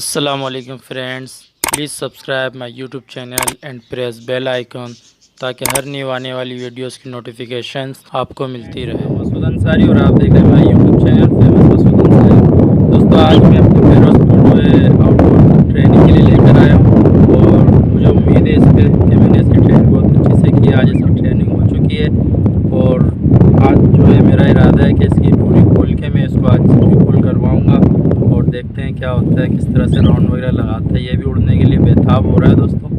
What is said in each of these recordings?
Assalamualaikum friends, please subscribe my YouTube channel and press bell icon ताकि हर new आने वाली videos की notifications आपको मिलती रहे। मसूद अंसारी और आप देख रहे हैं मेरा YouTube channel famous Masood Ansari. दोस्तों आज मैं अपने पैरों को जो है आउटडोर ट्रेनिंग के लिए लेकर आया हूँ और मुझे उम्मीद है इस पर कि मैंने इसकी ट्रेनिंग बहुत अच्छे से की। आज इसकी ट्रेनिंग हो चुकी है और आज जो है मेरा इरादा है कि इसकी डोरी खोल के मैं इसको आज खोल करवाऊँगा और देखते हैं क्या होता है, किस तरह से राउंड वगैरह लगाता है। ये भी उड़ने के लिए बेताब हो रहा है दोस्तों।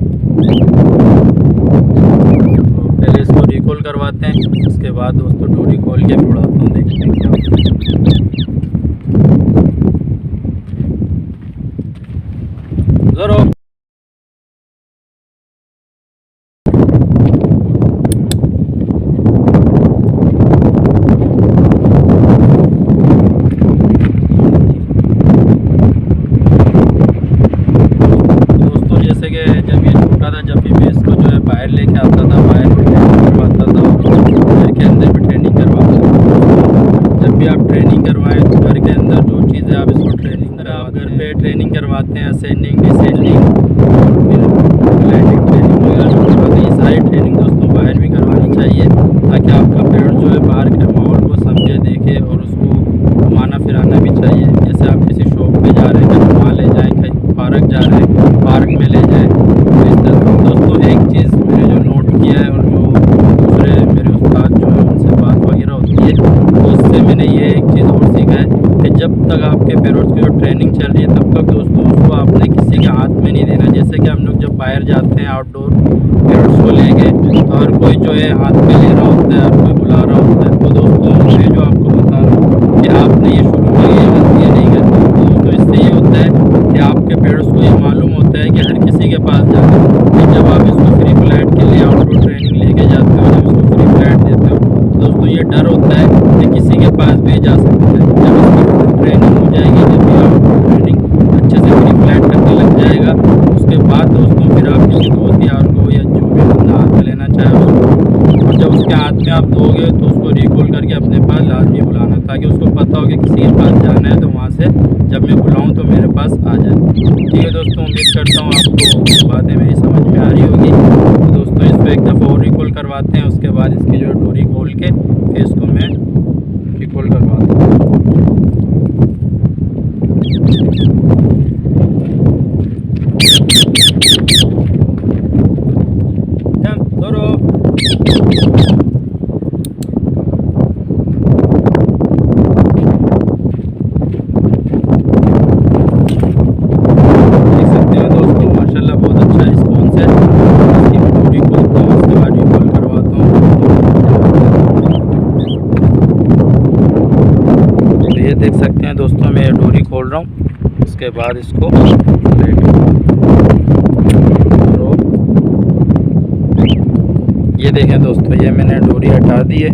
तो पहले इसको रिकॉल करवाते हैं, उसके बाद दोस्तों डोरी खोल के भी उड़ाता हूँ, देखते हैं क्या होता है। ज़रूर जब ये छोटा था, जब भी मैं इसको जो है बाहर लेके आता था, बाहर भी ट्रेनिंग करवाता था और घर के अंदर भी ट्रेनिंग करवाता था। जब भी आप ट्रेनिंग करवाएं तो घर के अंदर जो चीज़ें आप इसको ट्रेनिंग आप घर पे ट्रेनिंग करवाते हैं, असेंडिंग डिसेंडिंग और फिर लैंडिंग ट्रेनिंग वगैरह जो करवाते हैं, ये सारी ट्रेनिंग दोस्तों बाहर भी करवानी चाहिए ताकि आपका पेड़ जो है बाहर के माहौल को समझे, देखे और उसको घुमाना फिराना भी चाहिए। जैसे आप किसी शॉप पे जा रहे हैं, कहीं घुमा ले जाएँ, कहीं पार्क जा रहे हैं, पार्क में ले जाएँ। दोस्तों एक चीज़ मैंने जो नोट किया है और जो दूसरे मेरे उस्ताद जो है उनसे बात वगैरह होती है तो उससे मैंने ये एक चीज़ और सीखा है कि जब तक आपके पैरोट्स की जो ट्रेनिंग चल रही है तब तक दोस्तों उसको आपने किसी के हाथ में नहीं देना। जैसे कि हम लोग जब बाहर जाते हैं आउटडोर पैरोट्स को लेके तो हर कोई जो है हाथ में ले रहा होता है, हर कोई बुला रहा होता है। तो दोस्तों मैं जो आपको बता रहा हूँ कि आपने ये शुरू में ये गलती नहीं करनी। तो दोस्तों इससे ये होता है कि आपके पैरोट्स को ये मालूम होता है कि हर किसी के पास जाना है। जब आप इसको फ्री फ्लाइट के लिए आउटडोर ट्रेनिंग लेके जाते हो, जब इसको फ्री फ्लाइट देते हो तो दोस्तों ये डर होता है कि किसी के पास भी जा सकता है। जब इसकी ट्रेनिंग हो जाएगी, जब ये आउटडोर ट्रेनिंग अच्छे से फ्री फ्लाइट करने लग जाएगा, उसके बाद दोस्तों फिर आप किसी दोस्त यार को या जो भी बंदा हाथ में लेना चाहे उसको, और जब उसके हाथ में आप दोगे तो उसको रिकॉल करके अपने पास लाजमी बुलाना ताकि उसको पता हो कि किसी के पास जाना है तो वहाँ से जब मैं बुलाऊँ तो मेरे पास आ जाए। ठीक है दोस्तों, उम्मीद करता हूँ आपको बातें मेरी समझ में आ रही होगी। तो दोस्तों इसको एक दफ़ा और रिकॉल करवाते हैं, उसके बाद इसकी जो डोरी खोल के फिर इसको मैं रिकॉल करवाता हूँ। देख सकते हैं दोस्तों मैं डोरी खोल रहा हूँ, उसके बाद इसको ये देखें दोस्तों, ये मैंने डोरी हटा दी है।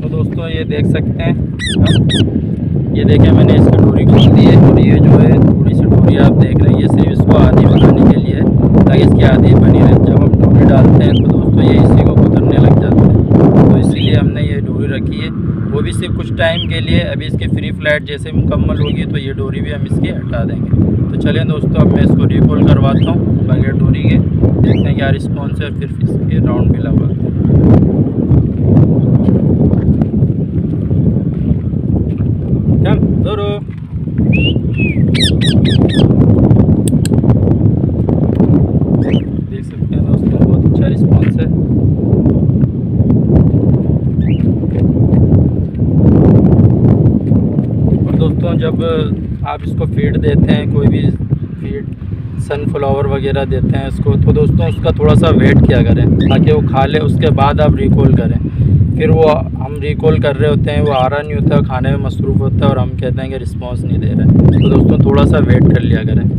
तो दोस्तों ये देख सकते हैं, ये देखें मैंने इसकी डोरी खोल दी है और ये जो है थोड़ी सी डोरी आप देख रहे हैं, ये सिर्फ इसको आधी बनाने के लिए ताकि इसकी आधी बनी रहे। जब हम डोरी डालते हैं तो दोस्तों ये इसी को कुतरने लग जाता है, तो इसीलिए हमने ये डोरी रखी है, वो भी सिर्फ कुछ टाइम के लिए। अभी इसकी फ्री फ्लाइट जैसे मुकम्मल होगी तो ये डोरी भी हम इसकी हटा देंगे। तो चलें दोस्तों अब मैं इसको रिकॉल करवाता हूँ बगैर डोरी के, देखते हैं क्या रिस्पॉन्स है, फिर इसके राउंड भी लगवाते हैं। देख सकते हैं दोस्तों बहुत अच्छा रिस्पॉन्स है। और दोस्तों जब आप इसको फीड देते हैं, कोई भी फीड सनफ्लावर वगैरह देते हैं इसको, तो दोस्तों उसका थोड़ा सा वेट किया करें ताकि वो खा ले, उसके बाद आप रिकॉल करें। फिर वो हम रिकॉल कर रहे होते हैं, वो आ रहा नहीं होता, खाने में मसरूफ़ होता है और हम कहते हैं कि रिस्पॉन्स नहीं दे रहा है। तो दोस्तों थोड़ा सा वेट कर लिया करें।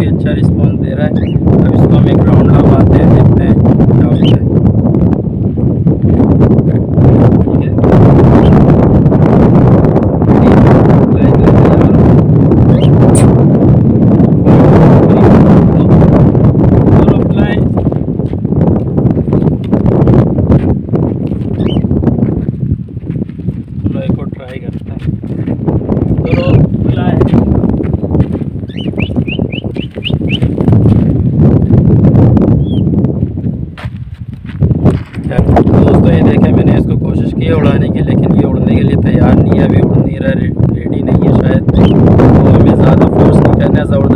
अच्छा रिस्पॉन्स दे रहा है। अब इसको हम एक राउंड लगवाते हैं, देखते हैं क्या होता है। खैर दोस्तों ये देखें, मैंने इसको कोशिश की है उड़ाने की, लेकिन ये उड़ने के लिए तैयार नहीं है, अभी उड़ नहीं रहा, रेडी नहीं है शायद। तो हमें ज़्यादा फोर्स नहीं करना है, ज़बरदस्त